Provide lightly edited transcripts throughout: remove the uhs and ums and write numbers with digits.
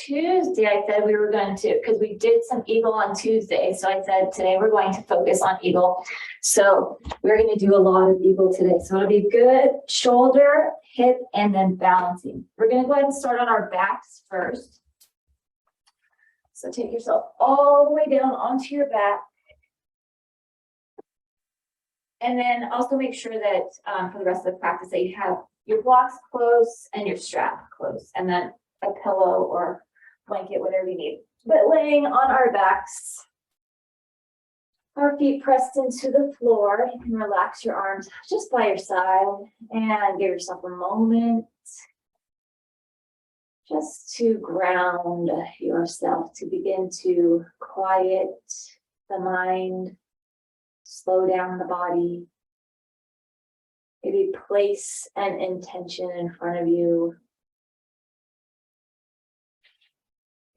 Tuesday, I said we were going to, because we did some eagle on Tuesday. So I said today we're going to focus on eagle. So we're going to do a lot of eagle today. So it'll be good shoulder, hip, and then balancing. We're going to go ahead and start on our backs first. So take yourself all the way down onto your back. And then also make sure that for the rest of the practice that you have your blocks close and your strap close, and then a pillow or blanket, whatever you need. But laying on our backs, our feet pressed into the floor, you can relax your arms just by your side and give yourself a moment just to ground yourself, to begin to quiet the mind, slow down the body. Maybe place an intention in front of you.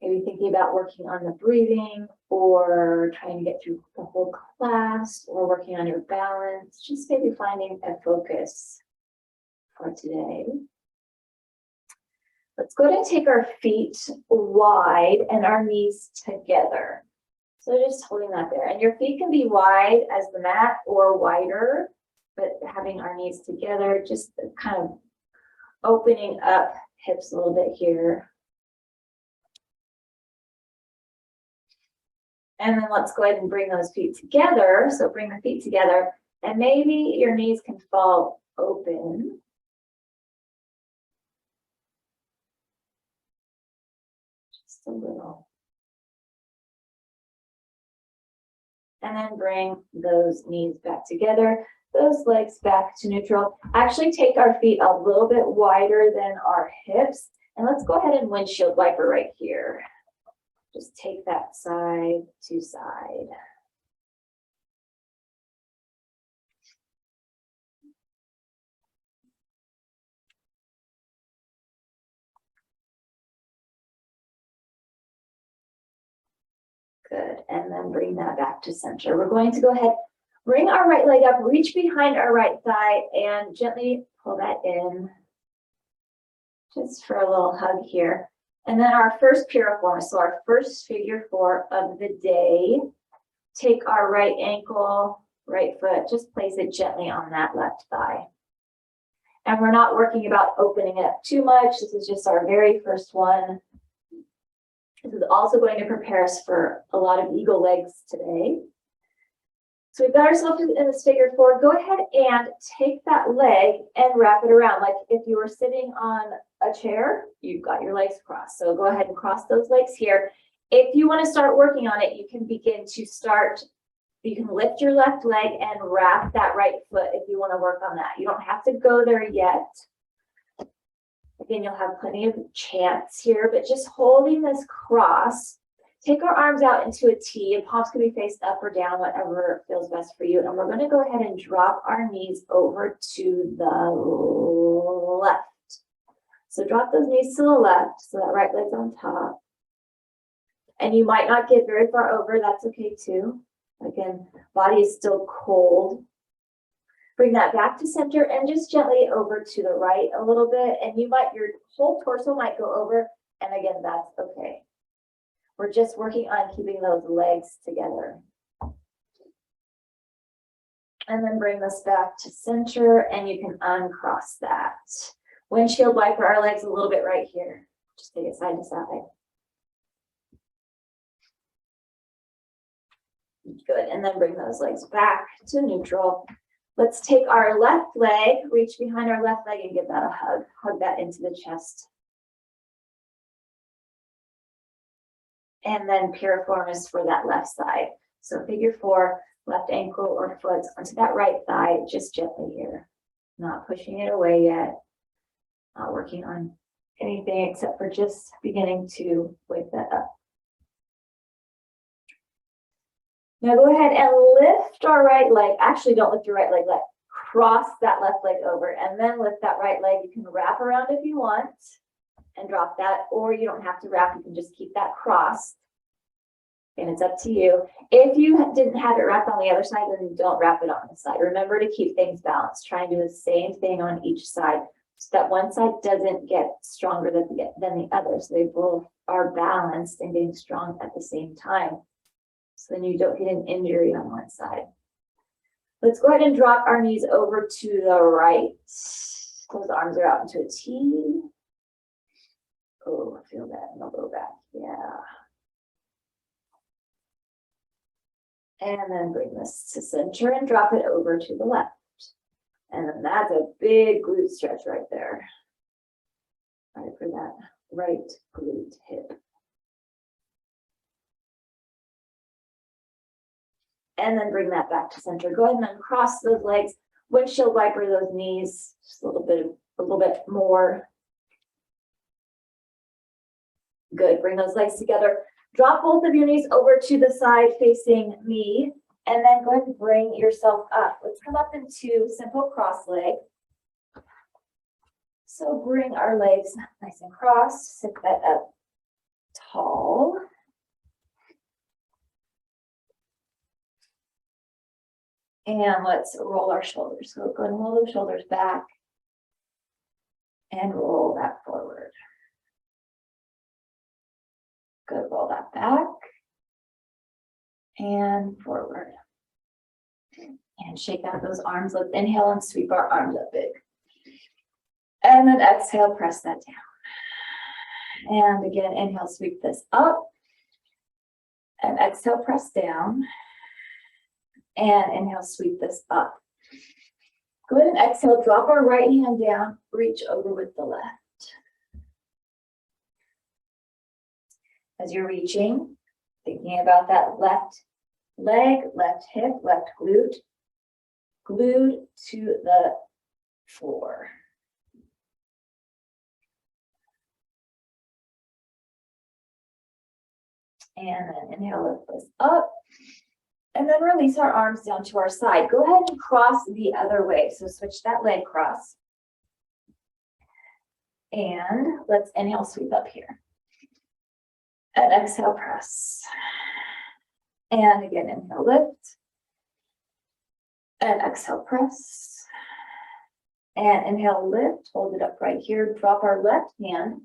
Maybe thinking about working on the breathing or trying to get through the whole class or working on your balance. Just maybe finding a focus for today. Let's go ahead and take our feet wide and our knees together. So just holding that there. And your feet can be wide as the mat or wider, but having our knees together, just kind of opening up hips a little bit here. And then let's go ahead and bring those feet together. So bring the feet together and maybe your knees can fall open. Just a little. And then bring those knees back together, those legs back to neutral. Actually take our feet a little bit wider than our hips. And let's go ahead and windshield wiper right here. Just take that side to side. Good, and then bring that back to center. We're going to go ahead, bring our right leg up, reach behind our right thigh, and gently pull that in. Just for a little hug here. And then our first piriformis, so our first figure 4 of the day. Take our right ankle, right foot, just place it gently on that left thigh. And we're not working about opening it up too much. This is just our very first one. This is also going to prepare us for a lot of eagle legs today. So we've got ourselves in this figure 4. Go ahead and take that leg and wrap it around. Like if you were sitting on a chair, you've got your legs crossed. So go ahead and cross those legs here. If you want to start working on it, you can begin to start, you can lift your left leg and wrap that right foot if you want to work on that. You don't have to go there yet. Again, you'll have plenty of chance here, but just holding this cross, take our arms out into a T, and palms can be faced up or down, whatever feels best for you. And we're going to go ahead and drop our knees over to the left. So drop those knees to the left, so that right leg's on top. And you might not get very far over, that's okay too. Again, body is still cold. Bring that back to center and just gently over to the right a little bit. And you might, your whole torso might go over. And again, that's okay. We're just working on keeping those legs together. And then bring this back to center and you can uncross that. Windshield wiper our legs a little bit right here. Just take it side to side. Good, and then bring those legs back to neutral. Let's take our left leg, reach behind our left leg and give that a hug. Hug that into the chest. And then piriformis for that left side. So figure 4, left ankle or foot onto that right thigh, just gently here. Not pushing it away yet. Not working on anything except for just beginning to wake that up. Now go ahead and lift our right leg. Actually, don't lift your right leg. Cross that left leg over and then lift that right leg. You can wrap around if you want and drop that, or you don't have to wrap. You can just keep that crossed. And it's up to you. If you didn't have it wrapped on the other side, then don't wrap it on the side. Remember to keep things balanced. Try and do the same thing on each side. so that one side doesn't get stronger than the other. So they both are balanced and getting strong at the same time. So then you don't get an injury on one side. Let's go ahead and drop our knees over to the right. Those arms are out into a T. Oh, I feel that in the low back. Yeah. And then bring this to center and drop it over to the left. And then that's a big glute stretch right there. All right, for that right glute hip. And then bring that back to center. Go ahead and uncross those legs. Windshield wiper those knees. Just a little bit more. Good. Bring those legs together. Drop both of your knees over to the side facing me. And then go ahead and bring yourself up. Let's come up into simple cross leg. So bring our legs nice and crossed. Sit that up tall. And let's roll our shoulders. So go ahead and roll those shoulders back and roll that forward. Good, roll that back and forward. And shake out those arms. Let's inhale and sweep our arms up big. And then exhale, press that down. And again, inhale, sweep this up. And exhale, press down. And inhale, sweep this up. Go ahead and exhale, drop our right hand down, reach over with the left. As you're reaching, thinking about that left leg, left hip, left glute, glued to the floor. And then inhale, lift this up. And then release our arms down to our side. Go ahead and cross the other way. So switch that leg cross. And let's inhale, sweep up here. And exhale, press. And again, inhale, lift. And exhale, press. And inhale, lift. Hold it up right here. Drop our left hand.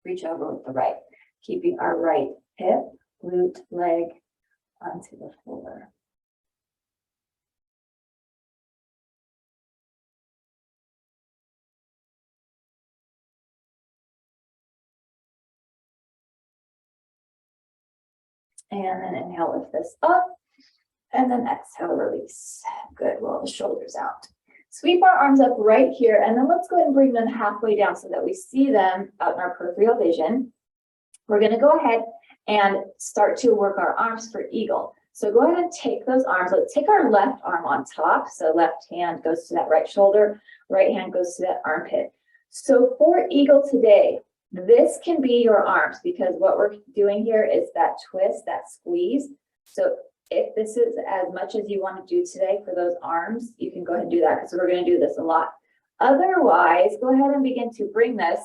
Reach over with the right. Keeping our right hip, glute, leg onto the floor. And then inhale, lift this up. And then exhale, release. Good, roll the shoulders out. Sweep our arms up right here. And then let's go ahead and bring them halfway down so that we see them out in our peripheral vision. We're going to go ahead and start to work our arms for eagle. So go ahead and take those arms. Let's take our left arm on top. So left hand goes to that right shoulder, right hand goes to that armpit. So for eagle today, this can be your arms because what we're doing here is that twist, that squeeze. So if this is as much as you want to do today for those arms, you can go ahead and do that because we're going to do this a lot. Otherwise, go ahead and begin to bring this.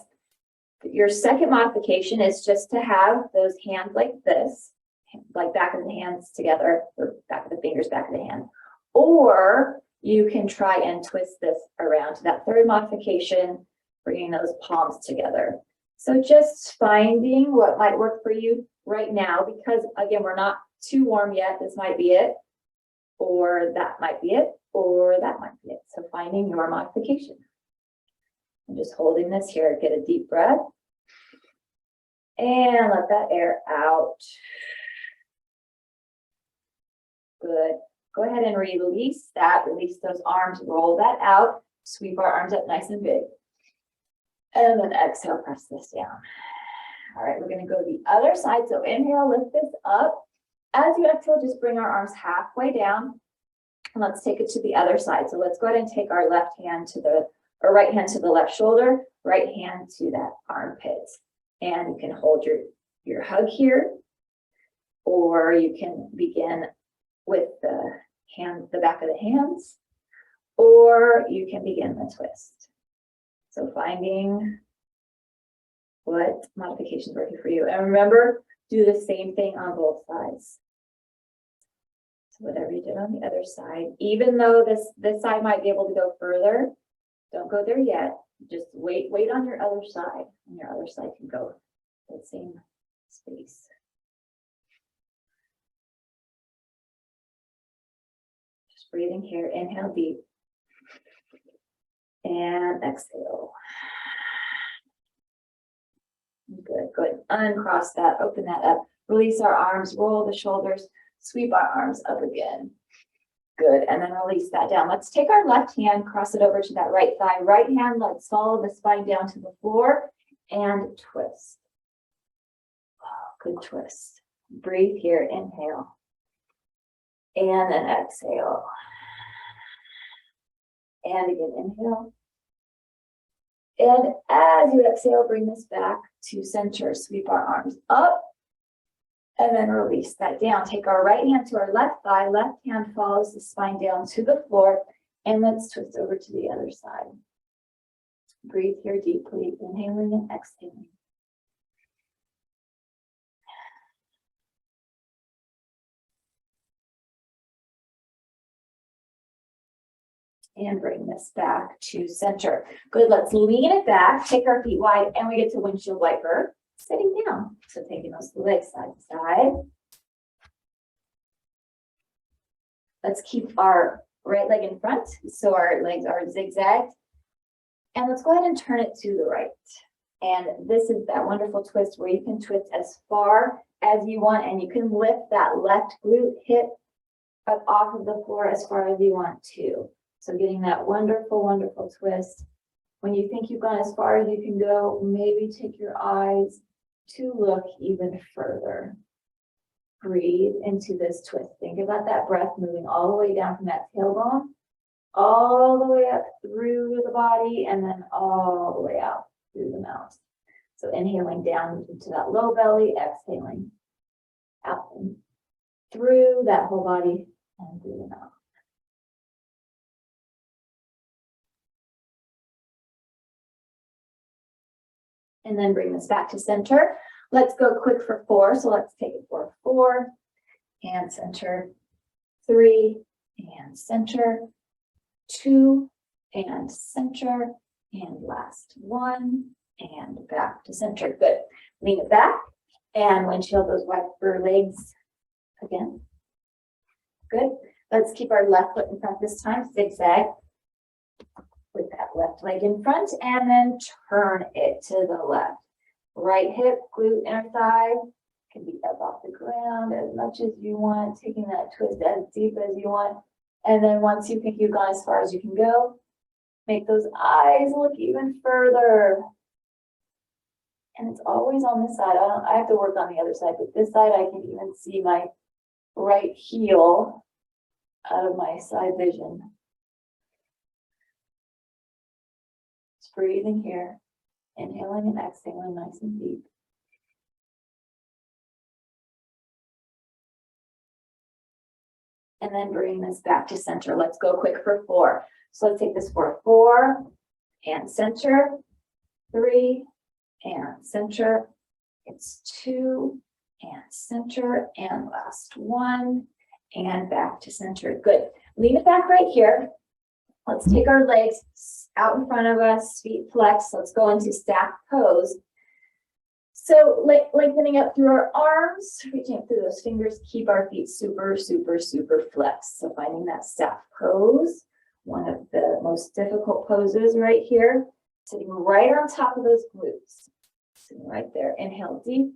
Your second modification is just to have those hands like this, like back of the hands together, or back of the fingers, back of the hand. Or you can try and twist this around to that third modification, bringing those palms together. So just finding what might work for you right now, because again, we're not too warm yet. This might be it, or that might be it, or that might be it. So finding your modification. I'm just holding this here. Get a deep breath. And let that air out. Good. Go ahead and release that. Release those arms. Roll that out. Sweep our arms up nice and big. And then exhale, press this down. All right, we're going to go the other side. So inhale, lift this up. As you exhale, just bring our arms halfway down. And let's take it to the other side. So let's go ahead and take our left hand to the or right hand to the left shoulder, right hand to that armpit. And you can hold your hug here, or you can begin with the back of the hands, or you can begin the twist. So finding what modification is working for you. And remember, do the same thing on both sides. So whatever you did on the other side, even though this side might be able to go further, don't go there yet. Just wait on your other side, and your other side can go the same space. Just breathing here, inhale deep, and exhale. Good. Uncross that, open that up, release our arms, roll the shoulders, sweep our arms up again. Good, and then release that down. Let's take our left hand, cross it over to that right thigh. Right hand, let's follow the spine down to the floor and twist. Oh, good twist. Breathe here, inhale. And then exhale. And again, inhale. And as you exhale, bring this back to center. Sweep our arms up. And then release that down. Take our right hand to our left thigh. Left hand follows the spine down to the floor. And let's twist over to the other side. Breathe here deeply, inhaling and exhaling. And bring this back to center. Good, let's lean it back, take our feet wide, and we get to windshield wiper. Sitting down. So taking those legs side to side. Let's keep our right leg in front so our legs are zigzagged. And let's go ahead and turn it to the right. And this is that wonderful twist where you can twist as far as you want, and you can lift that left glute hip up off of the floor as far as you want to. So getting that wonderful, wonderful twist. When you think you've gone as far as you can go, maybe take your eyes to look even further. Breathe into this twist. Think about that breath moving all the way down from that tailbone, all the way up through the body, and then all the way out through the mouth. So inhaling down into that low belly, exhaling out and through that whole body and through the mouth. And then bring this back to center. Let's go quick for 4. So let's take it for 4 and center, 3 and center, 2 and center, and last 1 and back to center. Good. Lean it back and windshield those wiper legs again. Good. Let's keep our left foot in front this time, zigzag with that left leg in front, and then turn it to the left. Right hip, glute, inner thigh can be up off the ground as much as you want, taking that twist as deep as you want. And then once you think you've gone as far as you can go, make those eyes look even further. And it's always on this side. I have to work on the other side, but this side I can even see my right heel out of my side vision. Just breathing here, inhaling and exhaling nice and deep. And then bring this back to center. Let's go quick for 4. So let's take this for 4 and center, 3 and center. It's 2 and center, and last 1 and back to center. Good. Lean it back right here. Let's take our legs out in front of us, feet flexed. Let's go into staff pose. So lengthening up through our arms, reaching up through those fingers, keep our feet super, super, super flexed. So finding that staff pose, one of the most difficult poses right here, sitting right on top of those glutes. Sitting right there. Inhale deep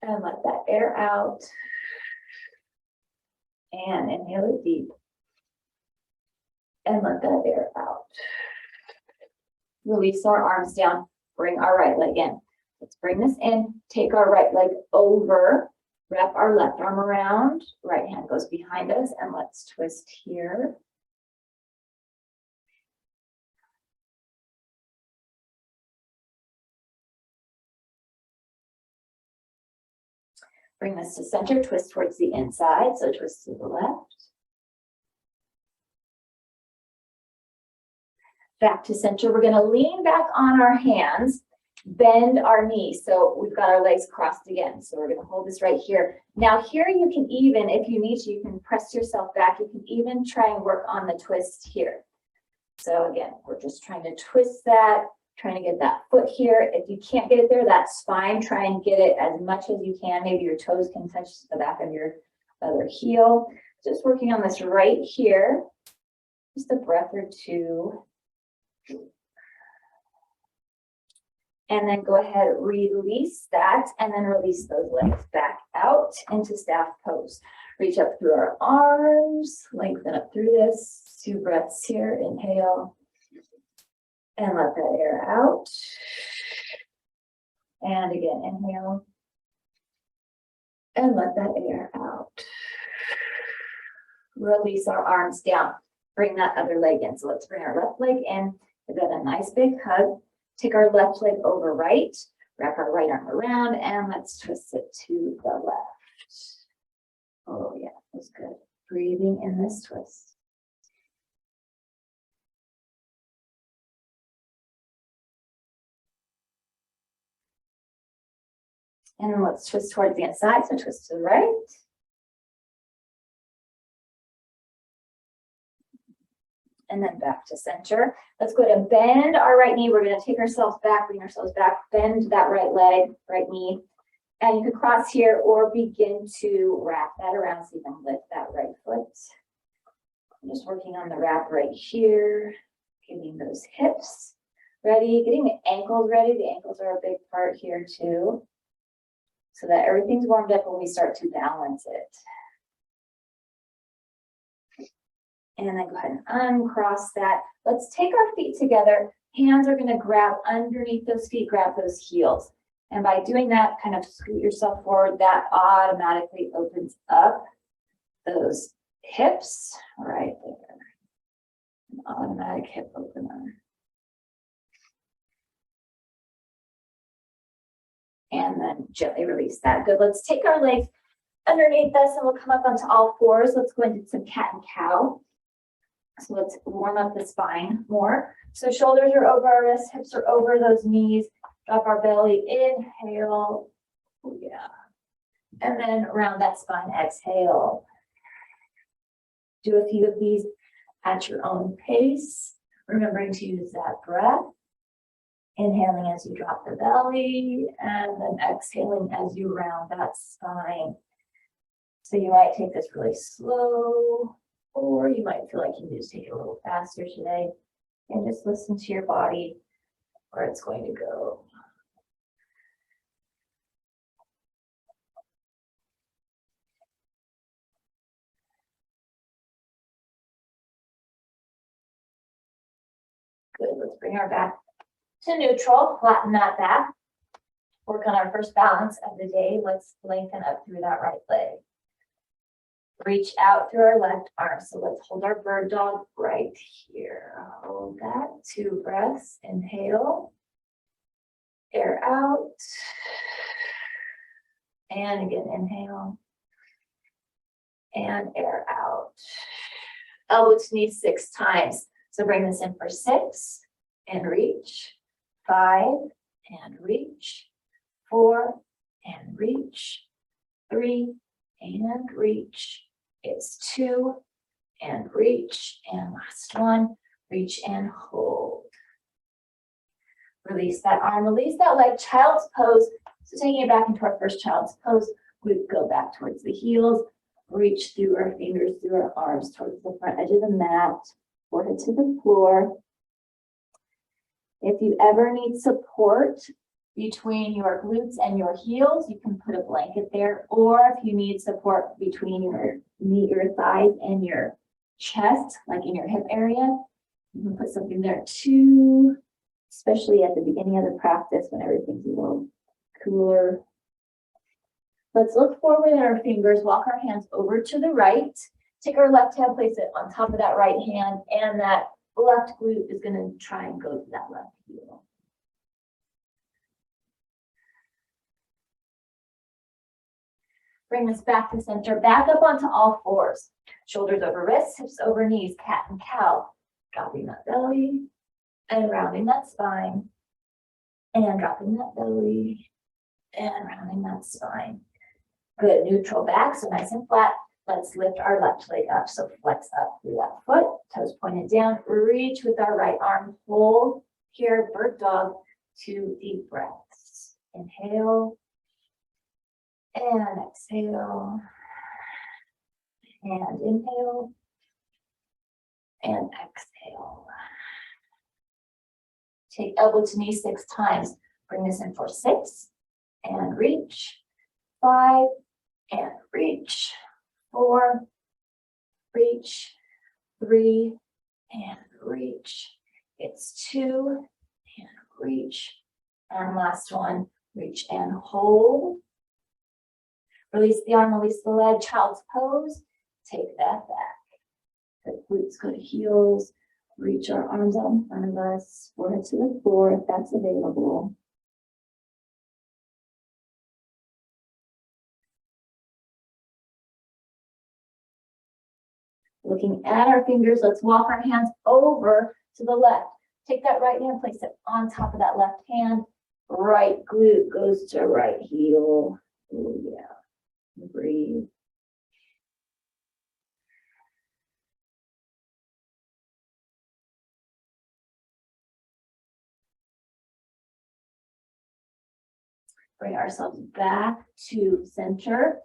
and let that air out. And inhale it deep and let that air out. Release our arms down, bring our right leg in. Let's bring this in, take our right leg over, wrap our left arm around, right hand goes behind us, and let's twist here. Bring this to center, twist towards the inside, so twist to the left. Back to center, we're gonna lean back on our hands, bend our knees. So we've got our legs crossed again. So we're gonna hold this right here. Now here you can even, if you need to, you can press yourself back. You can even try and work on the twist here. So again, we're just trying to twist that, trying to get that foot here. If you can't get it there, that's fine. Try and get it as much as you can. Maybe your toes can touch the back of your other heel. Just working on this right here. Just a breath or two. And then go ahead, release that, and then release those legs back out into staff pose. Reach up through our arms, lengthen up through this. 2 breaths here, inhale, and let that air out. And again, inhale, and let that air out. Release our arms down, bring that other leg in. So let's bring our left leg in, give that a nice big hug. Take our left leg over right, wrap our right arm around, and let's twist it to the left. Oh yeah, that's good. Breathing in this twist. And then let's twist towards the inside, so twist to the right. And then back to center. Let's go ahead and bend our right knee. We're going to take ourselves back, bring ourselves back, bend that right leg, right knee. And you can cross here or begin to wrap that around so you can lift that right foot. I'm just working on the wrap right here, getting those hips ready, getting the ankles ready. The ankles are a big part here too, so that everything's warmed up when we start to balance it. And then go ahead and uncross that. Let's take our feet together. Hands are going to grab underneath those feet, grab those heels. And by doing that, kind of scoot yourself forward. That automatically opens up those hips right there. An automatic hip opener. And then gently release that. Good. Let's take our legs underneath us and we'll come up onto all fours. Let's go into some cat and cow. So let's warm up the spine more. So shoulders are over our wrists, hips are over those knees. Drop our belly, inhale. Oh, yeah. And then around that spine, exhale. Do a few of these at your own pace. Remembering to use that breath. Inhaling as you drop the belly, and then exhaling as you round that spine. So you might take this really slow, or you might feel like you need to take it a little faster today, and just listen to your body where it's going to go. Good, let's bring our back to neutral, flatten that back. Work on our first balance of the day. Let's lengthen up through that right leg. Reach out through our left arm. So let's hold our bird dog right here. Hold that. 2 breaths. Inhale. Air out. And again, inhale. And air out. Elbow to knee 6 times. So bring this in for 6 and reach. 5 and reach. 4 and reach. 3 and reach. It's 2 and reach. And last one, reach and hold. Release that arm, release that leg, child's pose. So taking it back into our first child's pose, we go back towards the heels, reach through our fingers, through our arms, towards the front edge of the mat, forehead to the floor. If you ever need support between your glutes and your heels, you can put a blanket there. Or if you need support between your knee, your thighs, and your chest, like in your hip area, you can put something there too, especially at the beginning of the practice when everything's a little cooler. Let's look forward at our fingers, walk our hands over to the right, take our left hand, place it on top of that right hand, and that left glute is going to try and go to that left heel. Bring this back to center, back up onto all fours. Shoulders over wrists, hips over knees, cat and cow. Dropping that belly and rounding that spine. And dropping that belly and rounding that spine. Good, neutral back, so nice and flat. Let's lift our left leg up. So flex up through that foot, toes pointed down, reach with our right arm, hold here, bird dog, 2 deep breaths. Inhale and exhale and inhale and exhale. Take elbow to knee 6 times. Bring this in for 6 and reach, 5 and reach, 4, reach, 3 and reach. It's 2 and reach. And last one, reach and hold. Release the arm, release the leg, child's pose. Take that back. The glutes go to heels. Reach our arms out in front of us, forehead to the floor if that's available. Looking at our fingers, let's walk our hands over to the left. Take that right hand, place it on top of that left hand. Right glute goes to right heel. Oh yeah. Breathe. Bring ourselves back to center.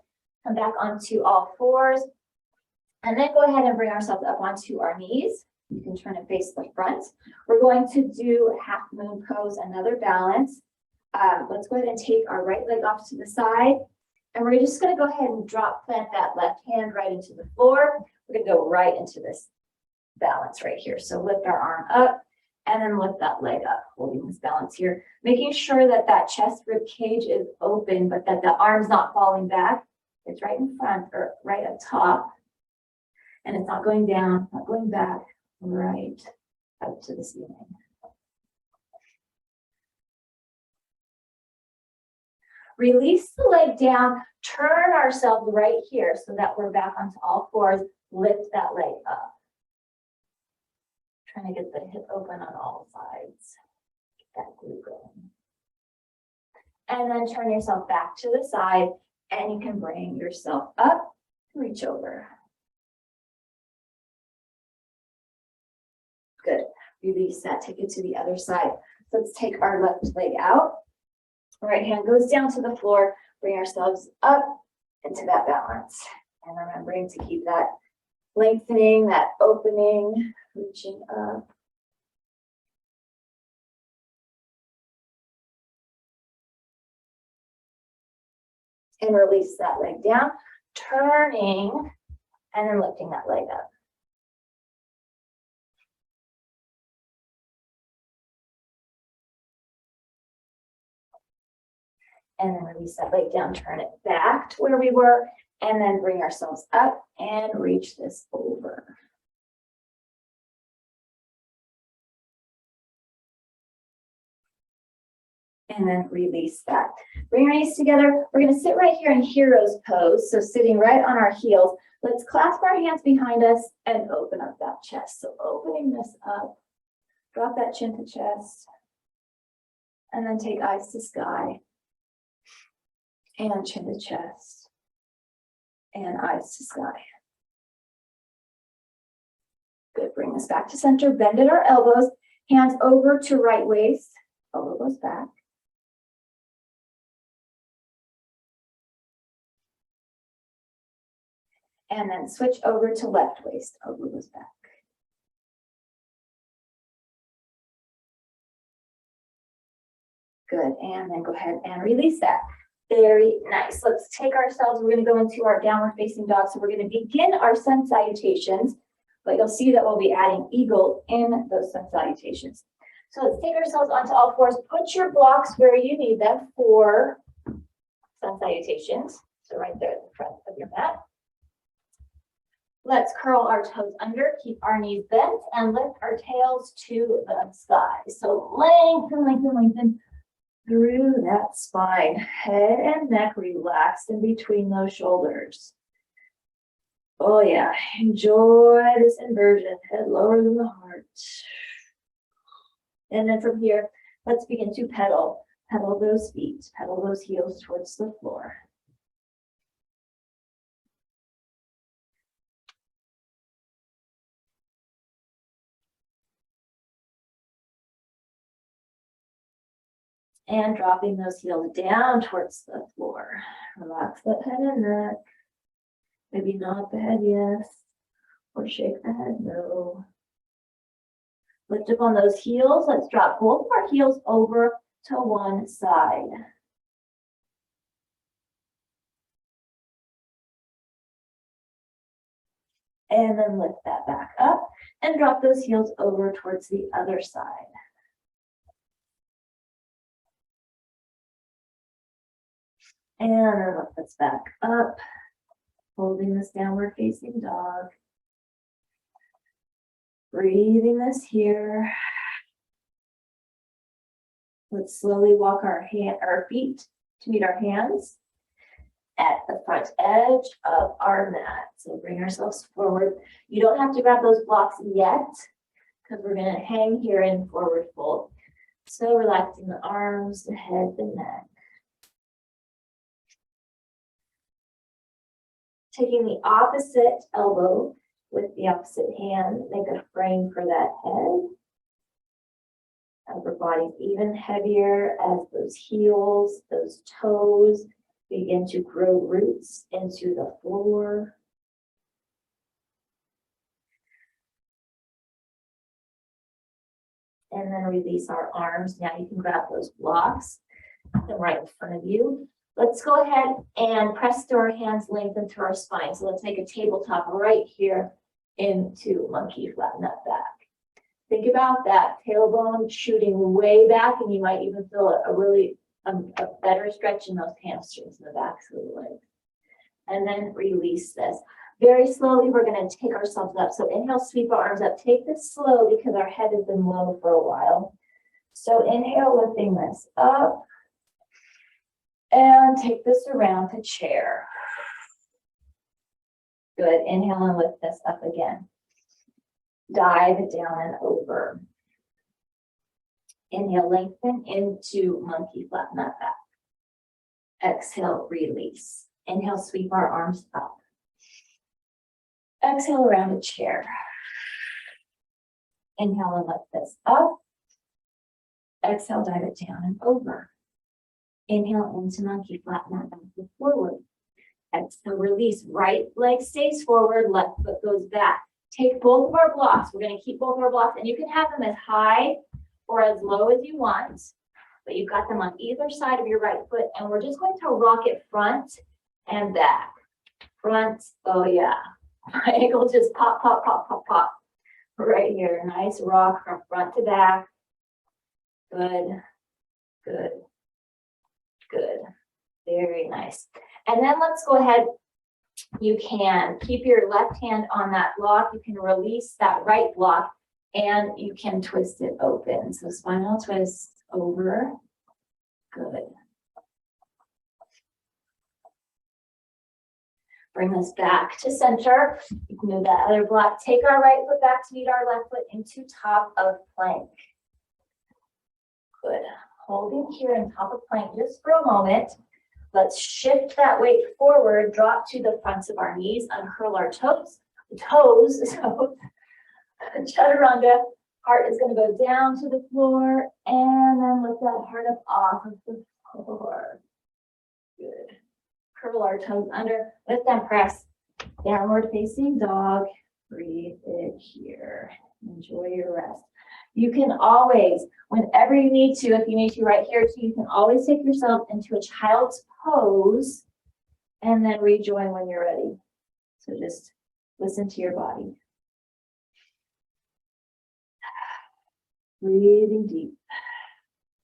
Come back onto all fours. And then go ahead and bring ourselves up onto our knees. You can turn and face the front. We're going to do half moon pose, another balance. Let's go ahead and take our right leg off to the side. And we're just going to go ahead and plant that left hand right into the floor. We're going to go right into this balance right here. So lift our arm up and then lift that leg up, holding this balance here. Making sure that that chest rib cage is open, but that the arm's not falling back. It's right in front or right up top. And it's not going down, not going back, right up to the ceiling. Release the leg down, turn ourselves right here so that we're back onto all fours. Lift that leg up. Trying to get the hip open on all sides. Get that glute going. And then turn yourself back to the side and you can bring yourself up, reach over. Good. Release that, take it to the other side. Let's take our left leg out. Right hand goes down to the floor. Bring ourselves up into that balance. And remembering to keep that lengthening, that opening, reaching up. And release that leg down, turning, and then lifting that leg up. And then release that leg down, turn it back to where we were, and then bring ourselves up and reach this over. And then release that. Bring our knees together. We're going to sit right here in hero's pose. So sitting right on our heels. Let's clasp our hands behind us and open up that chest. So opening this up, drop that chin to chest, and then take eyes to sky. And chin to chest, and eyes to sky. Good, bring this back to center, bend at our elbows, hands over to right waist, elbow goes back. And then switch over to left waist, elbow goes back. Good, and then go ahead and release that. Very nice. Let's take ourselves, we're going to go into our downward facing dog. So we're going to begin our sun salutations, but you'll see that we'll be adding eagle in those sun salutations. So let's take ourselves onto all fours. Put your blocks where you need them for sun salutations. So right there at the front of your mat. Let's curl our toes under, keep our knees bent, and lift our tails to the sky. So lengthen, lengthen, lengthen through that spine. Head and neck relaxed in between those shoulders. Oh yeah, enjoy this inversion. Head lower than the heart. And then from here, let's begin to pedal. Pedal those feet, pedal those heels towards the floor. And dropping those heels down towards the floor. Relax that head and neck. Maybe nod the head yes, or shake the head no. Lift up on those heels. Let's drop both of our heels over to one side. And then lift that back up and drop those heels over towards the other side. And then lift this back up, holding this downward facing dog. Breathing this here. Let's slowly walk our feet to meet our hands at the front edge of our mat. So bring ourselves forward. You don't have to grab those blocks yet because we're going to hang here in forward fold. So relaxing the arms, the head, the neck. Taking the opposite elbow with the opposite hand, make a frame for that head. Upper body's even heavier as those heels, those toes begin to grow roots into the floor. And then release our arms. Now you can grab those blocks, put them right in front of you. Let's go ahead and press through our hands, lengthen through our spine. So let's make a tabletop right here into monkey, flatten that back. Think about that tailbone shooting way back, and you might even feel a better stretch in those hamstrings in the backs of the legs. And then release this. Very slowly, we're going to take ourselves up. So inhale, sweep our arms up. Take this slow because our head has been low for a while. So inhale, lifting this up. And take this around to chair. Good. Inhale and lift this up again. Dive it down and over. Inhale, lengthen into monkey, flatten that back. Exhale, release. Inhale, sweep our arms up. Exhale around a chair. Inhale and lift this up. Exhale, dive it down and over. Inhale into monkey, flatten that back and forward. Exhale, release. Right leg stays forward, left foot goes back. Take both of our blocks. We're going to keep both of our blocks, and you can have them as high or as low as you want, but you've got them on either side of your right foot, and we're just going to rock it front and back. Front, oh yeah. My ankle just pop, pop, pop, pop, pop. Right here, nice rock from front to back. Good, good, good. Very nice. And then let's go ahead. You can keep your left hand on that block. You can release that right block and you can twist it open. So spinal twist over. Good. Bring this back to center. You can move that other block. Take our right foot back to meet our left foot into top of plank. Good. Holding here in top of plank just for a moment. Let's shift that weight forward, drop to the fronts of our knees, uncurl our toes. So chaturanga, heart is going to go down to the floor, and then lift that heart up off of the floor. Good. Curl our toes under, lift and press. Downward facing dog. Breathe it here. Enjoy your rest. You can always, whenever you need to, if you need to right here too, you can always take yourself into a child's pose and then rejoin when you're ready. So just listen to your body. Breathing deep.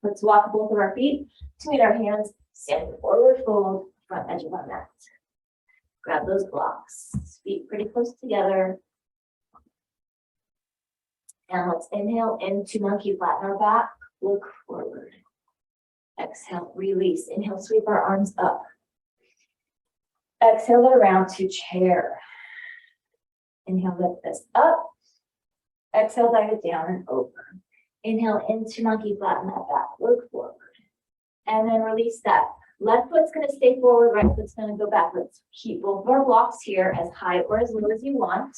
Let's walk both of our feet to meet our hands, stand forward fold, front edge of our mat. Grab those blocks, feet pretty close together. And let's inhale into monkey, flatten our back, look forward. Exhale, release. Inhale, sweep our arms up. Exhale it around to chair. Inhale, lift this up. Exhale, dive it down and over. Inhale into monkey, flatten that back, look forward. And then release that. Left foot's going to stay forward, right foot's going to go backwards. Keep both of our blocks here as high or as low as you want.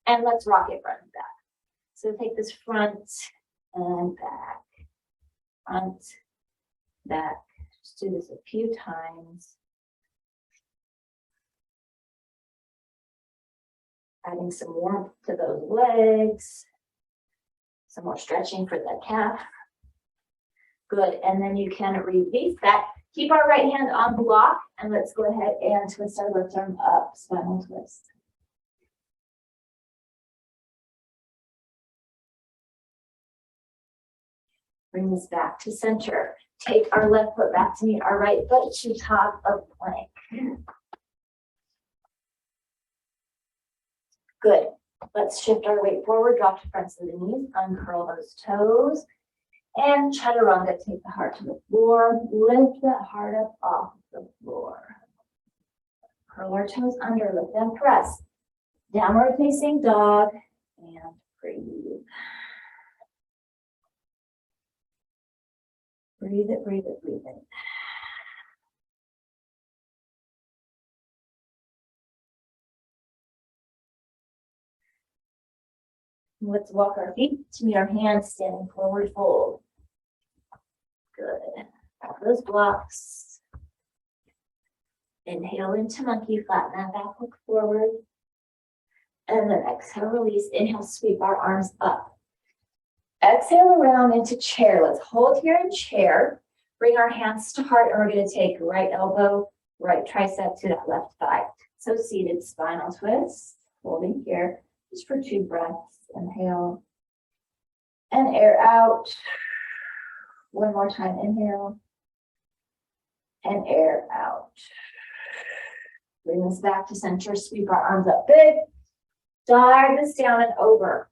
And let's rock it front and back. So take this front and back, front back. Just do this a few times. Adding some warmth to those legs. Some more stretching for the calf. Good, and then you can release that. Keep our right hand on the block, and let's go ahead and twist our left arm up, spinal twist. Bring this back to center. Take our left foot back to meet our right foot to top of plank. Good. Let's shift our weight forward, drop to fronts of the knees, uncurl those toes, and chaturanga. Take the heart to the floor. Lift that heart up off the floor. Curl our toes under, lift and press. Downward facing dog, and breathe. Breathe it, breathe it, breathe it. Let's walk our feet to meet our hands, standing forward fold. Good. Out those blocks. Inhale into monkey, flatten that back, look forward. And then exhale, release. Inhale, sweep our arms up. Exhale around into chair. Let's hold here in chair. Bring our hands to heart, and we're going to take right elbow, right tricep to that left thigh. So seated spinal twist, holding here just for 2 breaths. Inhale and air out. One more time, inhale and air out. Bring this back to center, sweep our arms up big. Dive this down and over.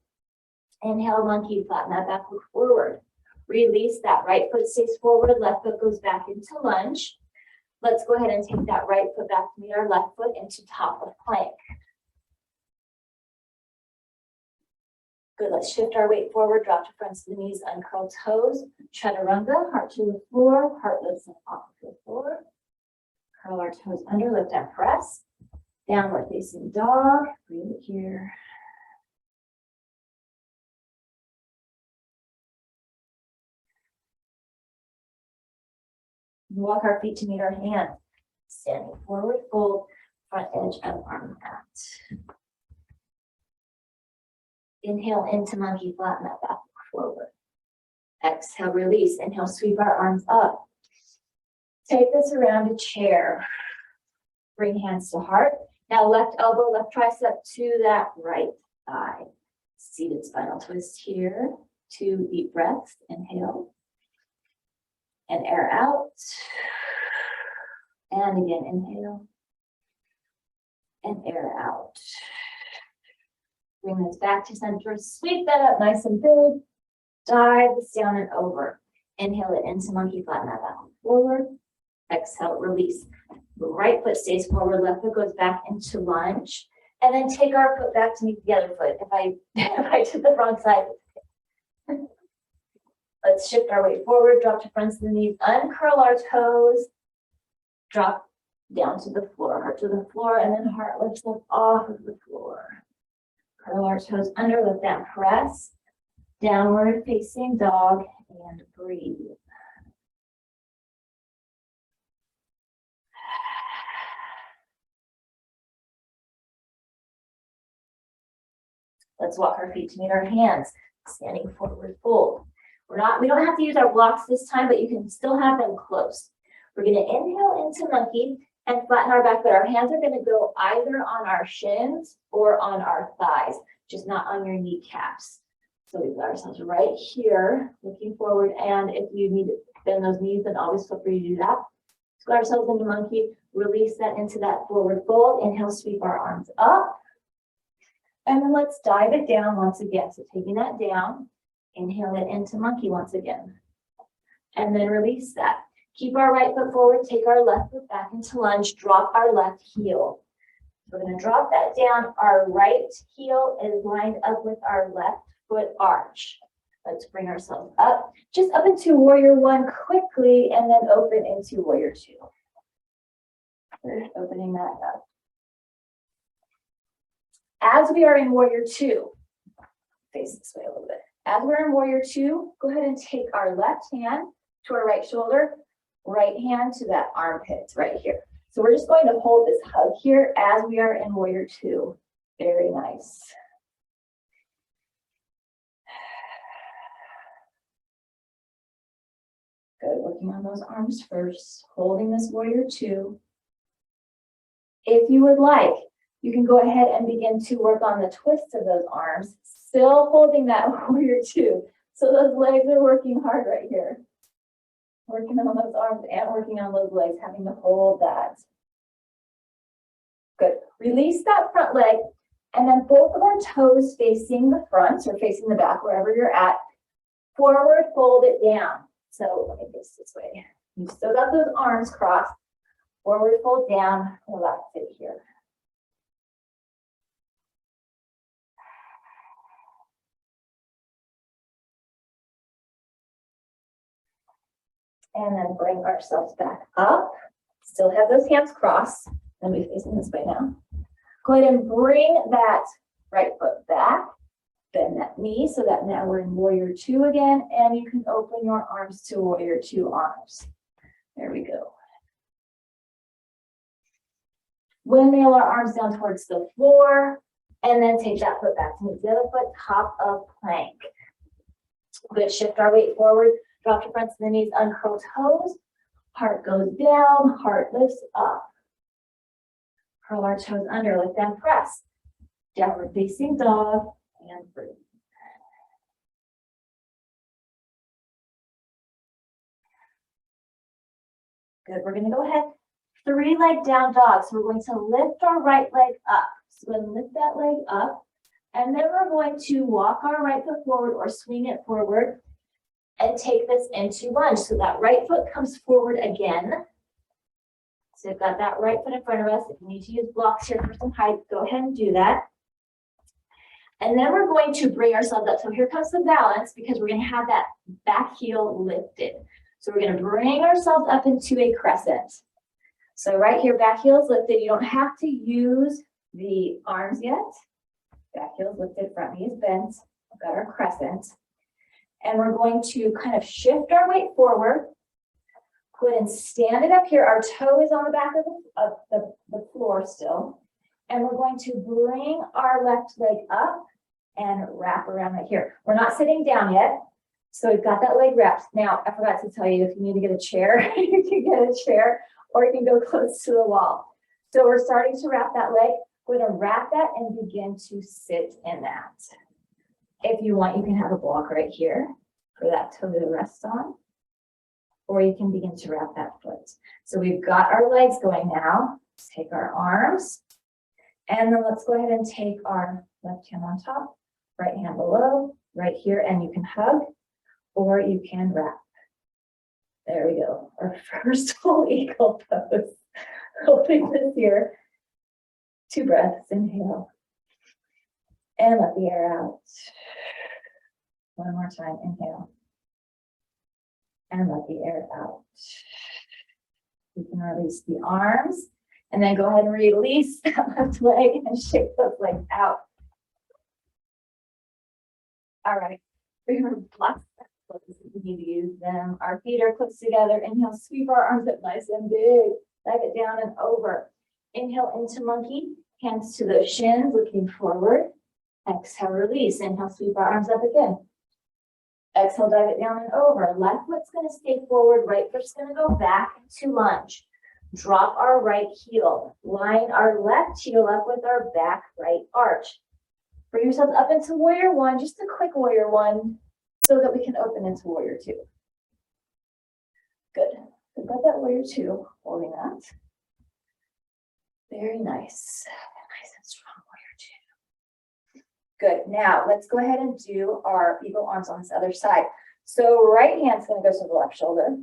Inhale, monkey, flatten that back, look forward. Release that right foot stays forward, left foot goes back into lunge. Let's go ahead and take that right foot back to meet our left foot into top of plank. Good, let's shift our weight forward, drop to fronts of the knees, uncurl toes, chaturanga, heart to the floor, heart lifts up off the floor. Curl our toes under, lift and press. Downward facing dog, breathe it here. Walk our feet to meet our hands. Standing forward, fold, front edge of arm mat. Inhale into monkey, flatten that back forward. Exhale, release. Inhale, sweep our arms up. Take this around a chair. Bring hands to heart. Now left elbow, left tricep to that right thigh. Seated spinal twist here. 2 deep breaths. Inhale. And air out. And again, inhale. And air out. Bring this back to center. Sweep that up nice and big. Dive this down and over. Inhale it into monkey, flatten that back forward. Exhale, release. The right foot stays forward, left foot goes back into lunge. And then take our foot back to meet the other foot. If I did the wrong side. Let's shift our weight forward, drop to fronts of the knees, uncurl our toes, drop down to the floor, heart to the floor, and then heart lifts up off of the floor. Curl our toes under, lift and press. Downward facing dog, and breathe. Let's walk our feet to meet our hands, standing forward fold. We don't have to use our blocks this time, but you can still have them close. We're going to inhale into monkey and flatten our back, but our hands are going to go either on our shins or on our thighs, just not on your kneecaps. So we've got ourselves right here, looking forward, and if you need to bend those knees, then always feel free to do that. Let's go ourselves into monkey, release that into that forward fold. Inhale, sweep our arms up. And then let's dive it down once again. So taking that down, inhale it into monkey once again. And then release that. Keep our right foot forward, take our left foot back into lunge, drop our left heel. We're going to drop that down. Our right heel is lined up with our left foot arch. Let's bring ourselves up, just up into warrior 1 quickly, and then open into warrior 2. We're opening that up. As we are in warrior 2, face this way a little bit. As we're in warrior 2, go ahead and take our left hand to our right shoulder, right hand to that armpit right here. So we're just going to hold this hug here as we are in warrior two. Very nice. Good, working on those arms first, holding this warrior two. If you would like, you can go ahead and begin to work on the twists of those arms, still holding that warrior two. So those legs are working hard right here. Working on those arms and working on those legs, having to hold that. Good. Release that front leg, and then both of our toes facing the front or facing the back, wherever you're at. Forward, fold it down. So let me face this way. You've still got those arms crossed. Forward, fold down, relax it here. And then bring ourselves back up. Still have those hands crossed. And we're facing this way now. Go ahead and bring that right foot back. Bend that knee so that now we're in warrior two again. And you can open your arms to warrior two arms. There we go. Windmill our arms down towards the floor. And then take that foot back to meet the other foot, top of plank. Good, shift our weight forward. Drop your front to the knees, uncurl toes. Heart goes down, heart lifts up. Curl our toes under, lift and press. Downward facing dog and breathe. Good, we're gonna go ahead. 3-leg down dog. So we're going to lift our right leg up. So we're gonna lift that leg up. And then we're going to walk our right foot forward or swing it forward and take this into lunge. So that right foot comes forward again. So you've got that right foot in front of us. If you need to use blocks here for some height, go ahead and do that. And then we're going to bring ourselves up. So here comes the balance because we're going to have that back heel lifted. So we're going to bring ourselves up into a crescent. So right here, back heel is lifted. You don't have to use the arms yet. Back heel is lifted, front knee is bent. We've got our crescent. And we're going to kind of shift our weight forward. Go ahead and stand it up here. Our toe is on the back of the floor still. And we're going to bring our left leg up and wrap around right here. We're not sitting down yet. So we've got that leg wrapped. Now, I forgot to tell you, if you need to get a chair, you can get a chair or you can go close to the wall. So we're starting to wrap that leg. We're going to wrap that and begin to sit in that. If you want, you can have a block right here for that toe to rest on. Or you can begin to wrap that foot. So we've got our legs going now. Let's take our arms. And then let's go ahead and take our left hand on top, right hand below, right here, and you can hug, or you can wrap. There we go. Our first full eagle pose. Holding this here. 2 breaths, inhale. And let the air out. One more time, inhale. And let the air out. You can release the arms. And then go ahead and release that left leg and shake those legs out. All right. We are blessed. We need to use them. Our feet are close together. Inhale, sweep our arms up nice and big. Dive it down and over. Inhale into monkey. Hands to those shins, looking forward. Exhale, release. Inhale, sweep our arms up again. Exhale, dive it down and over. Left foot's going to stay forward. Right foot's going to go back to lunge. Drop our right heel. Line our left heel up with our back right arch. Bring yourself up into warrior one, just a quick warrior one, so that we can open into warrior two. Good. We've got that warrior two, holding that. Very nice. Nice and strong warrior two. Good. Now let's go ahead and do our eagle arms on this other side. So right hand's going to go to the left shoulder.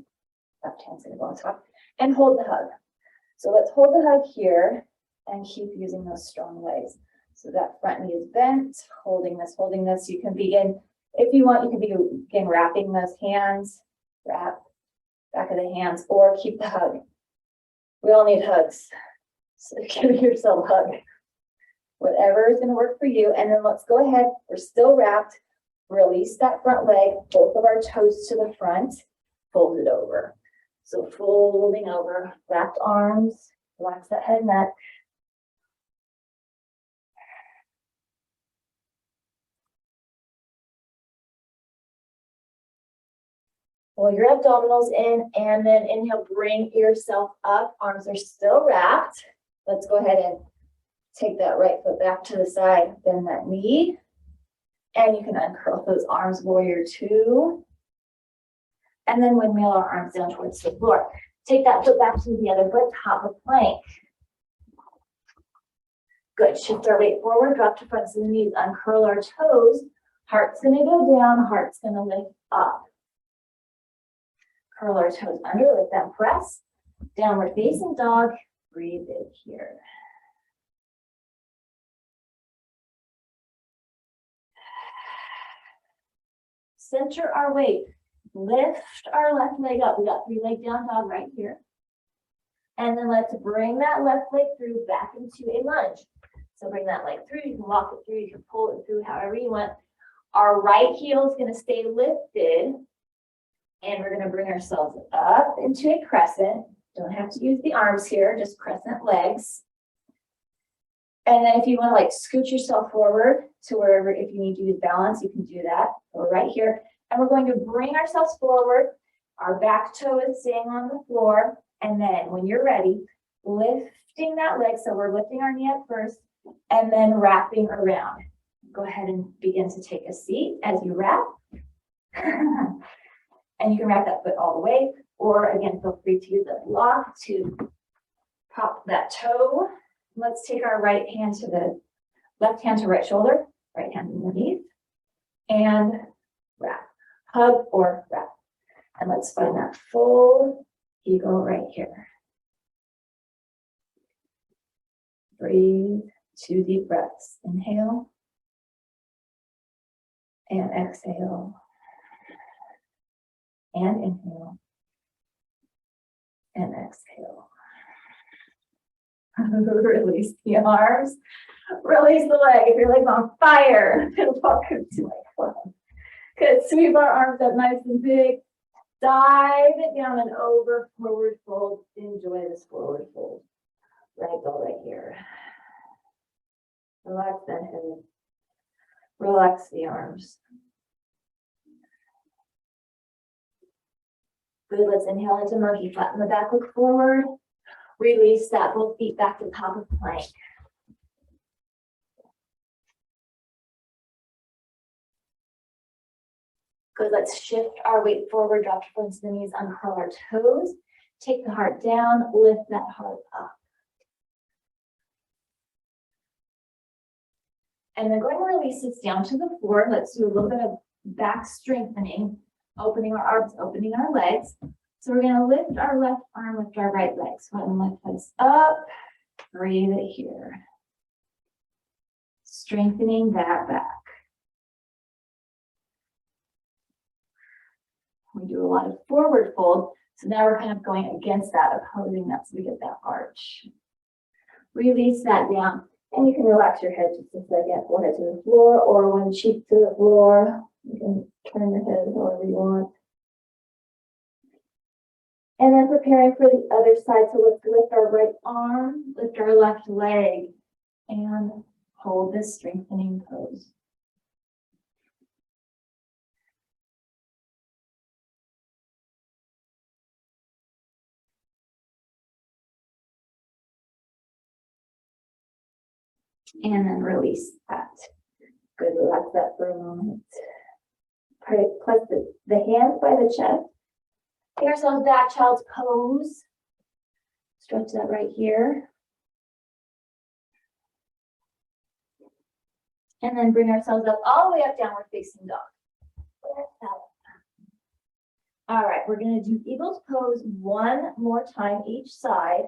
Left hand's going to go on top. And hold the hug. So let's hold the hug here and keep using those strong legs. So that front knee is bent, holding this, holding this. You can begin, if you want, you can begin wrapping those hands, wrap back of the hands, or keep the hug. We all need hugs. So give yourself a hug. Whatever is going to work for you. And then let's go ahead. We're still wrapped. Release that front leg, both of our toes to the front, fold it over. So folding over, wrapped arms, relax that head and neck. Pull your abdominals in and then inhale, bring yourself up. Arms are still wrapped. Let's go ahead and take that right foot back to the side, bend that knee. And you can uncurl those arms, warrior two. And then windmill our arms down towards the floor. Take that foot back to the other foot, top of plank. Good, shift our weight forward, drop to fronts of the knees, uncurl our toes. Heart's gonna go down, heart's gonna lift up. Curl our toes under, lift that press. Downward facing dog, breathe in here. Center our weight, lift our left leg up. We got 3-leg down dog right here. And then let's bring that left leg through back into a lunge. So bring that leg through, you can walk it through, you can pull it through however you want. Our right heel is gonna stay lifted. And we're gonna bring ourselves up into a crescent. Don't have to use the arms here, just crescent legs. And then if you wanna like scoot yourself forward to wherever, if you need to use balance, you can do that. So we're right here. And we're going to bring ourselves forward. Our back toe is staying on the floor. And then when you're ready, lifting that leg. So we're lifting our knee up first and then wrapping around. Go ahead and begin to take a seat as you wrap. And you can wrap that foot all the way, or again, feel free to use a block to pop that toe. Let's take our right hand to the left hand to right shoulder, right hand underneath, and wrap, hug or wrap. And let's find that full eagle right here. Breathe, 2 deep breaths. Inhale and exhale. And inhale and exhale. Release the arms, release the leg. If your leg's on fire, welcome to my club. Good, sweep our arms up nice and big. Dive it down and over, forward fold. Enjoy this forward fold. Ragdoll right here. Relax that head. Relax the arms. Good, let's inhale into monkey, flatten the back, look forward. Release that, both feet back to top of plank. Good, let's shift our weight forward, drop to fronts of the knees, uncurl our toes. Take the heart down, lift that heart up. And then going to release this down to the floor. Let's do a little bit of back strengthening. Opening our arms, opening our legs. So we're going to lift our left arm, lift our right leg. So I'm going to lift this up, breathe it here. Strengthening that back. We do a lot of forward fold. So now we're kind of going against that, opposing that so we get that arch. Release that down. And you can relax your head just a second, forehead to the floor or one cheek to the floor. You can turn your head however you want. And then preparing for the other side. So let's lift our right arm, lift our left leg, and hold this strengthening pose. And then release that. Good, relax that for a moment. Press the hands by the chest. Take ourselves back, child's pose. Stretch that right here. And then bring ourselves up all the way up, downward facing dog. All right, we're going to do eagle's pose one more time each side.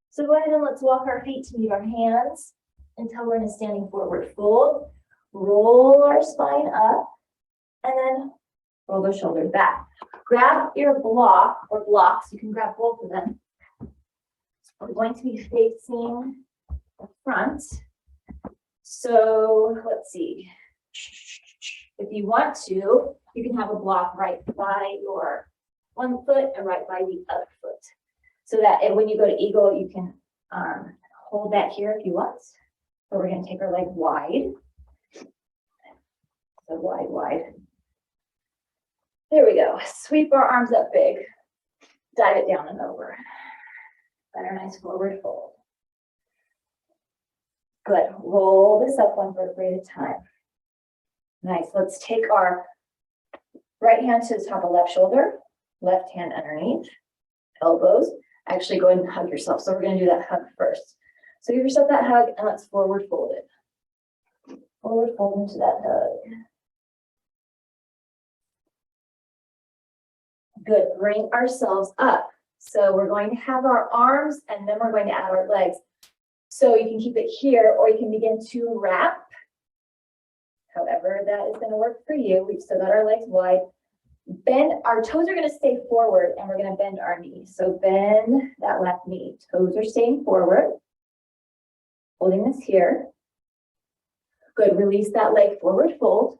So go ahead and let's walk our feet to meet our hands until we're in a standing forward fold. Roll our spine up and then roll the shoulders back. Grab your block or blocks. You can grab both of them. We're going to be facing the front. So let's see. If you want to, you can have a block right by your one foot and right by the other foot. So that when you go to eagle, you can hold that here if you want. But we're going to take our leg wide. So wide, wide. There we go. Sweep our arms up big. Dive it down and over. Better, nice forward fold. Good. Roll this up one vertebrae at a time. Nice. Let's take our right hand to the top of left shoulder, left hand underneath, elbows. Actually, go ahead and hug yourself. So we're going to do that hug first. So give yourself that hug and let's forward fold it. Forward fold into that hug. Good. Bring ourselves up. So we're going to have our arms and then we're going to add our legs. So you can keep it here or you can begin to wrap. However, that is going to work for you. We've still got our legs wide. Bend, our toes are going to stay forward and we're going to bend our knees. So bend that left knee. Toes are staying forward. Holding this here. Good. Release that leg forward fold.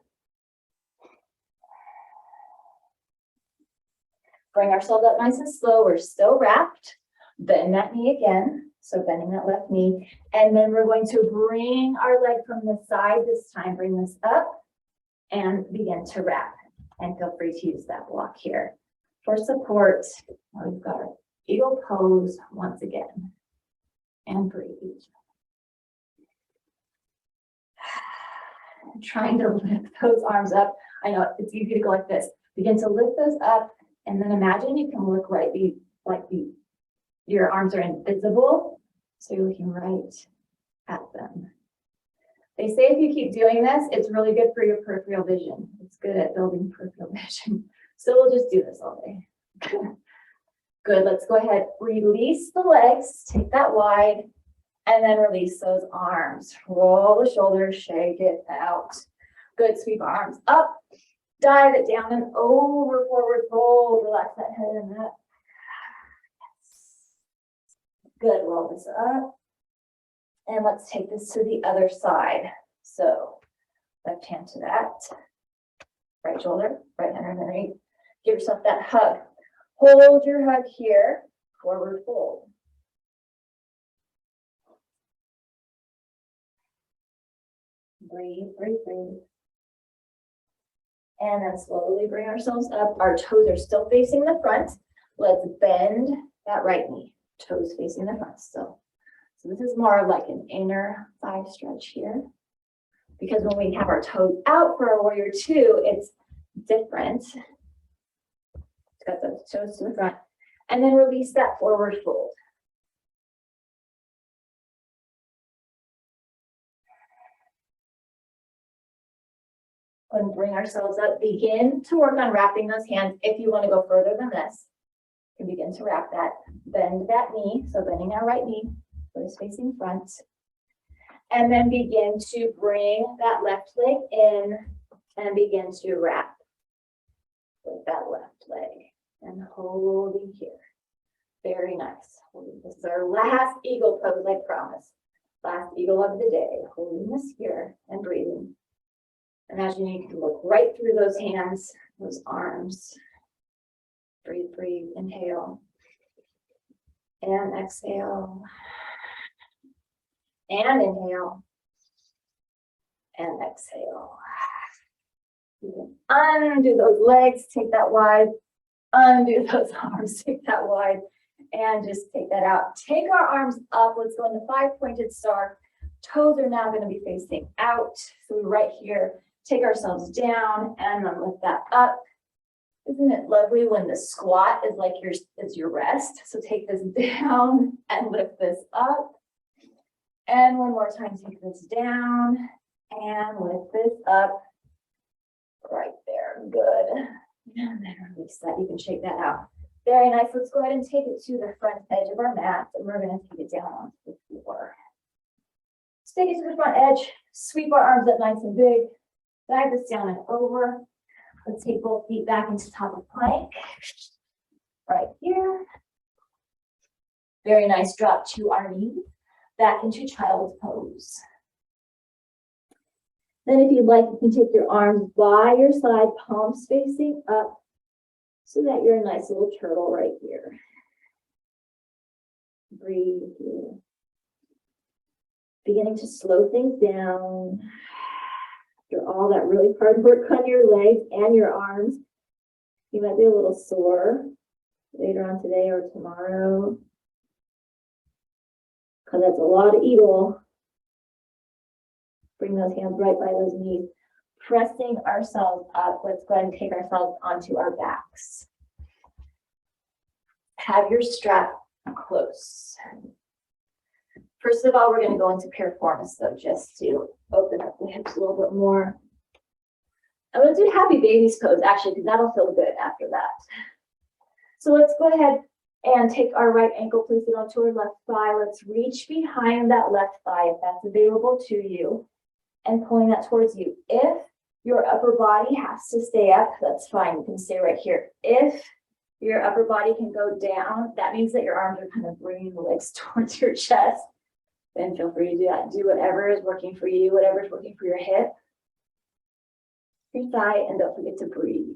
Bring ourselves up nice and slow. We're still wrapped. Bend that knee again. So bending that left knee. And then we're going to bring our leg from the side this time. Bring this up and begin to wrap. And feel free to use that block here. For support, we've got our eagle pose once again. And breathe. Trying to lift those arms up. I know it's easy to go like this. Begin to lift those up. And then imagine you can look right, your arms are invisible. So you're looking right at them. They say if you keep doing this, it's really good for your peripheral vision. It's good at building peripheral vision. So we'll just do this all day. Good, let's go ahead. Release the legs, take that wide, and then release those arms. Roll the shoulders, shake it out. Good, sweep arms up. Dive it down and over, forward fold. Relax that head and that. Good, roll this up. And let's take this to the other side. So left hand to that. Right shoulder, right hand underneath. Give yourself that hug. Hold your hug here. Forward fold. Breathe, breathe, breathe. And then slowly bring ourselves up. Our toes are still facing the front. Let's bend that right knee. Toes facing the front still. So this is more like an inner thigh stretch here. Because when we have our toes out for a warrior two, it's different. It's got those toes to the front. And then release that forward fold. And bring ourselves up. Begin to work on wrapping those hands. If you want to go further than this, you can begin to wrap that. Bend that knee. So bending our right knee, toes facing front. And then begin to bring that left leg in and begin to wrap with that left leg. And holding here. Very nice. This is our last eagle pose, I promise. Last eagle of the day. Holding this here and breathing. Imagine you can look right through those hands, those arms. Breathe, breathe, inhale. And exhale. And inhale. And exhale. You can undo those legs, take that wide. Undo those arms, take that wide. And just take that out. Take our arms up. Let's go into five-pointed star. Toes are now going to be facing out. So we're right here. Take ourselves down and then lift that up. Isn't it lovely when the squat is like your rest? So take this down and lift this up. And one more time, take this down and lift this up. Right there, good. And then release that, you can shake that out. Very nice, let's go ahead and take it to the front edge of our mat and we're gonna take it down onto the floor. Let's take it to the front edge, sweep our arms up nice and big. Dive this down and over. Let's take both feet back into top of plank. Right here. Very nice, drop to our knees. Back into child's pose. Then if you'd like, you can take your arms by your side, palms facing up. so that you're a nice little turtle right here. Breathe here. Beginning to slow things down. After all that really hard work on your legs and your arms, you might be a little sore later on today or tomorrow, because that's a lot of evil. Bring those hands right by those knees. Pressing ourselves up, let's go ahead and take ourselves onto our backs. Have your strap close. First of all, we're going to go into Piriformis, though, just to open up the hips a little bit more. I'm going to do happy baby's pose, actually, because that'll feel good after that. So let's go ahead and take our right ankle, place it onto our left thigh. Let's reach behind that left thigh, if that's available to you, and pulling that towards you. If your upper body has to stay up, that's fine. You can stay right here. If your upper body can go down, that means that your arms are kind of bringing the legs towards your chest. Then feel free to do that. Do whatever is working for you, whatever is working for your hip, your thigh, and don't forget to breathe.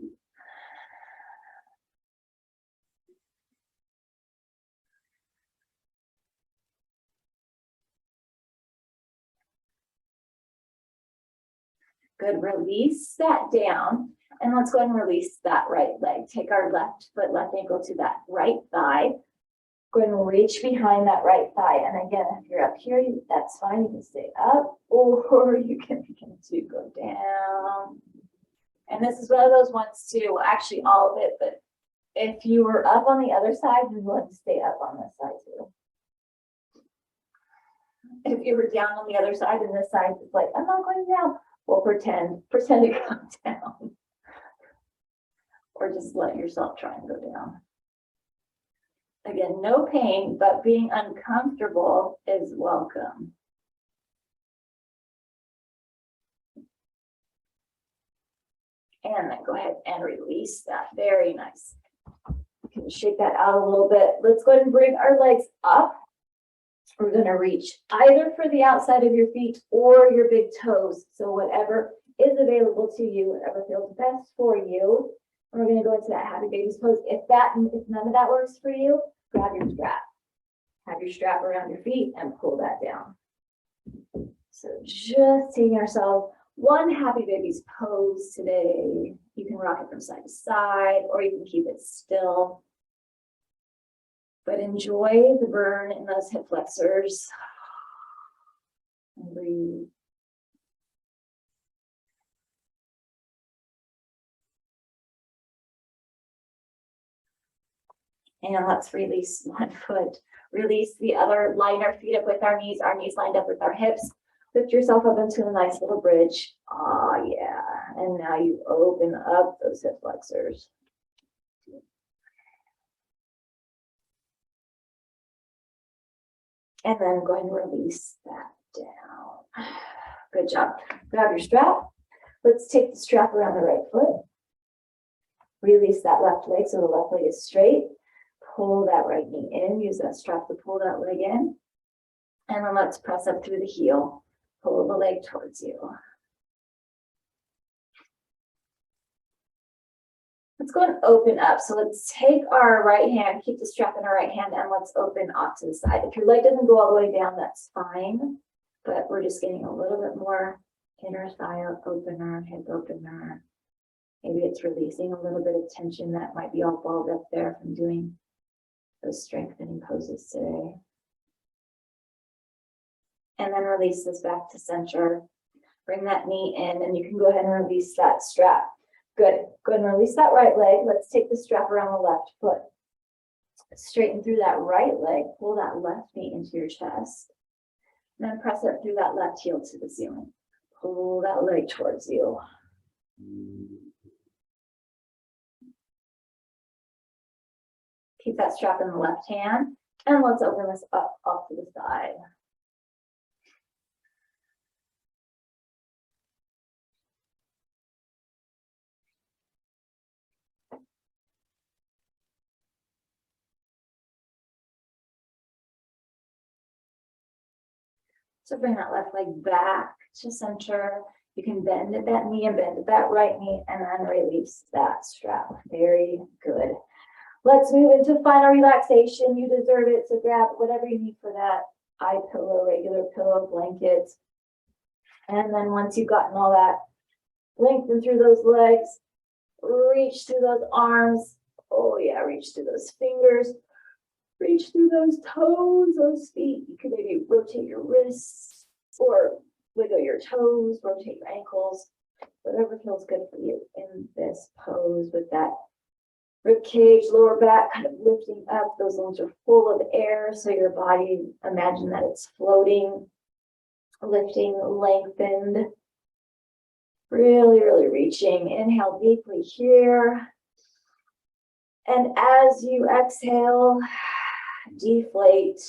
Good, release that down. And let's go ahead and release that right leg. Take our left foot, left ankle to that right thigh. Go ahead and reach behind that right thigh. And again, if you're up here, that's fine. You can stay up, or you can begin to go down. And this is one of those ones too, actually all of it, but if you were up on the other side, you're going to stay up on this side too. If you were down on the other side and this side is like, I'm not going down, well, pretend to come down. Or just let yourself try and go down. Again, no pain, but being uncomfortable is welcome. And then go ahead and release that. Very nice. You can shake that out a little bit. Let's go ahead and bring our legs up. We're going to reach either for the outside of your feet or your big toes. So whatever is available to you, whatever feels best for you. We're going to go into that happy baby's pose. If none of that works for you, grab your strap. Have your strap around your feet and pull that down. So just taking ourselves one happy baby's pose today. You can rock it from side to side, or you can keep it still. But enjoy the burn in those hip flexors. And breathe. And let's release one foot. Release the other. Line our feet up with our knees lined up with our hips. Lift yourself up into a nice little bridge. Ah, yeah. And now you open up those hip flexors. And then go ahead and release that down. Good job. Grab your strap. Let's take the strap around the right foot. Release that left leg so the left leg is straight. Pull that right knee in. Use that strap to pull that leg in. And then let's press up through the heel. Pull the leg towards you. Let's go and open up. So let's take our right hand, keep the strap in our right hand, and let's open off to the side. If your leg doesn't go all the way down, that's fine. But we're just getting a little bit more inner thigh opener, hip opener. Maybe it's releasing a little bit of tension that might be all balled up there from doing those strengthening poses today. And then release this back to center. Bring that knee in, and you can go ahead and release that strap. Good. Go ahead and release that right leg. Let's take the strap around the left foot. Straighten through that right leg. Pull that left knee into your chest. And then press up through that left heel to the ceiling. Pull that leg towards you. Keep that strap in the left hand. And let's open this up off to the side. So bring that left leg back to center. You can bend at that knee and bend at that right knee and then release that strap. Very good. Let's move into final relaxation. You deserve it. So grab whatever you need for that. Eye pillow, regular pillow, blanket. And then once you've gotten all that, lengthen through those legs, reach through those arms. Oh yeah, reach through those fingers, reach through those toes, those feet. You can maybe rotate your wrists or wiggle your toes, rotate your ankles, whatever feels good for you in this pose with that rib cage, lower back kind of lifting up. Those lungs are full of air, so your body, imagine that it's floating, lifting, lengthened. Really, really reaching. Inhale deeply here. And as you exhale, deflate.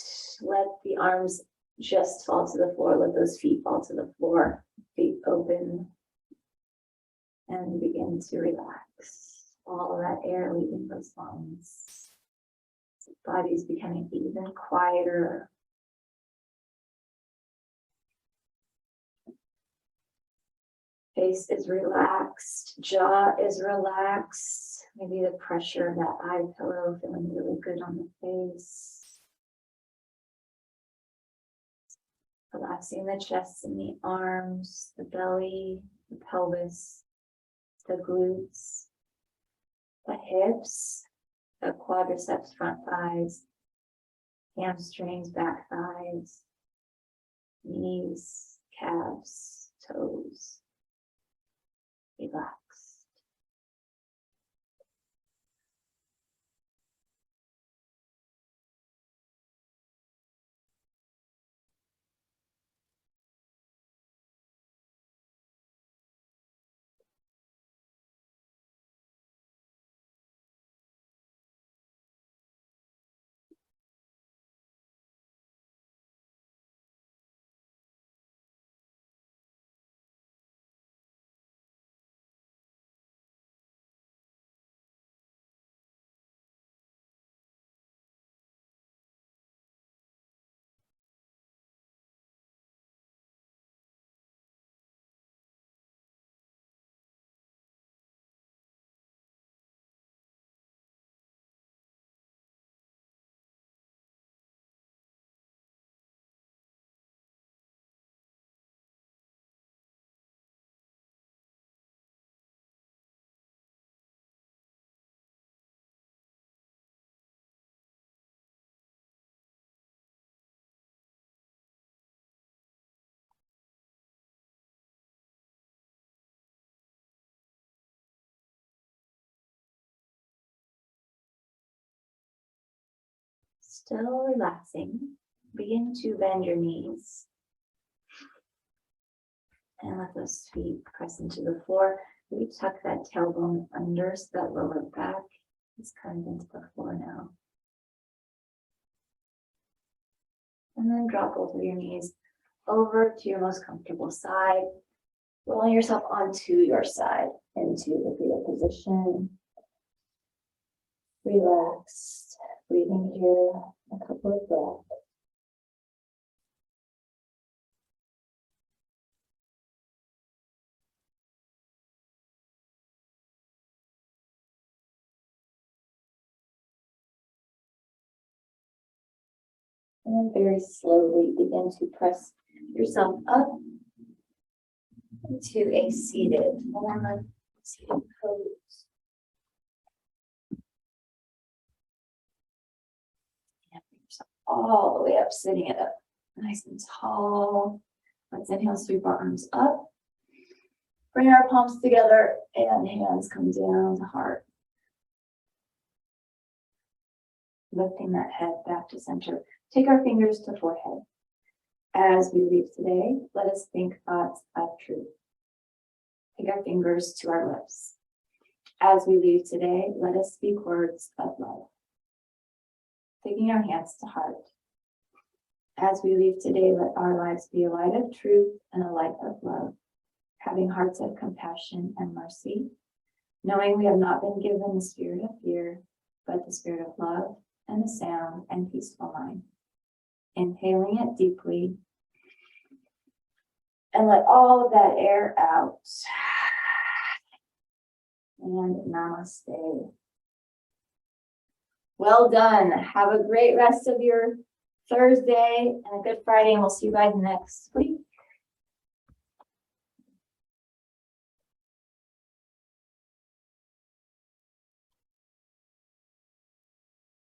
Let the arms just fall to the floor. Let those feet fall to the floor. Feet open. And begin to relax. All of that air leaving those lungs. The body's becoming even quieter. Face is relaxed, jaw is relaxed. Maybe the pressure of that eye pillow feeling really good on the face. Relaxing the chest and the arms, the belly, the pelvis, the glutes, the hips, the quadriceps, front thighs, hamstrings, back thighs, knees, calves, toes. Relaxed. Still relaxing. Begin to bend your knees. And let those feet press into the floor. We tuck that tailbone under so that lower back is kind of into the floor now. And then drop both of your knees over to your most comfortable side. Rolling yourself onto your side into the fetal position. Relaxed. Breathing here a couple of breaths. And then very slowly begin to press yourself up into a seated form, seated pose. And bring yourself all the way up, sitting it up nice and tall. Let's inhale, sweep our arms up. Bring our palms together and hands come down to heart. Lifting that head back to center. Take our fingers to forehead. As we leave today, let us think thoughts of truth. Take our fingers to our lips. As we leave today, let us speak words of love. Taking our hands to heart. As we leave today, let our lives be a light of truth and a light of love, having hearts of compassion and mercy, knowing we have not been given the spirit of fear, but the spirit of love and a sound and peaceful mind. Inhaling it deeply And let all of that air out. And namaste. Well done. Have a great rest of your Thursday and a good Friday, and we'll see you guys next week.